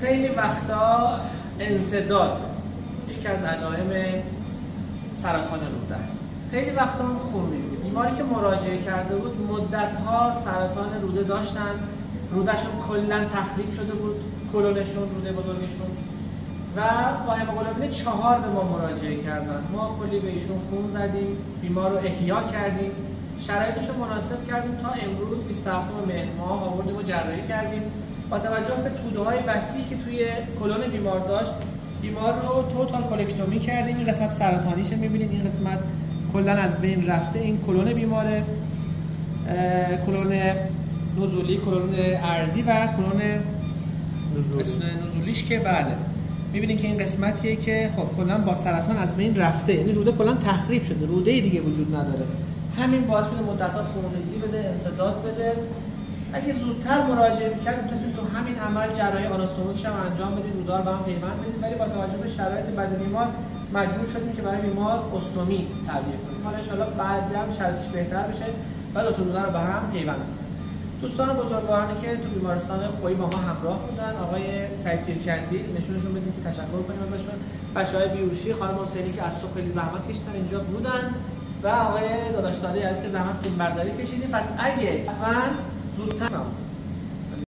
خیلی وقتا انسداد یکی از علائم سرطان روده است. خیلی وقتا اون خونریزی، بیماری که مراجعه کرده بود مدت‌ها سرطان روده داشتن، رودهشون کلا تخریب شده بود، کلونشون، روده بزرگشون، و با هموگلوبین 4 به ما مراجعه کردن. ما کلی به ایشون خون زدیم، بیمار رو احیا کردیم، شرایطش رو مناسب کردیم تا امروز 27 مهر ماه آوردیم و جراحی کردیم. با توجه به توده‌های وسیعی که توی کلون بیمار داشت، بیمار رو توتال کولکتومی کردیم. این قسمت سرطانیش می‌بینید، این قسمت کلا از بین رفته. این کلون بیماره، کلون نزولی، کلون ارضی و کلون نزولیش که بله می‌بینید که این قسمتیه که خب کلا با سرطان از بین رفته، یعنی روده کلا تخریب شده، روده دیگه وجود نداره. همین باعث می‌شه مدت‌ها خونریزی بده، انسداد بده. اگه زودتر مراجعه می‌کرد می‌تونستیم تو همین عمل جراحی آناستوموزش هم انجام بدیم، رودا رو به هم پیوند بدیم، ولی با توجه به شرایط بد بیمار مجبور شدیم که برای بیمار استومی تعبیه کنیم. حالا ان شاءالله بعداً شرایطش بهتر بشه و دو تا رودا رو به هم پیوند بدیم. دوستان بزرگواری که تو بیمارستان خویی با ما همراه بودن، آقای سعید پیرچندی، نشونشون بدیم که تشکر کنیم ازشون. بچه‌های بیوشی، خانم حسینی که از صبح خیلی زحمت کشیدن اینجا بودن و آقای داداشزاده عزیز که زحمت فیلمبرداری کشیدیم. پس اگه حتما زودتر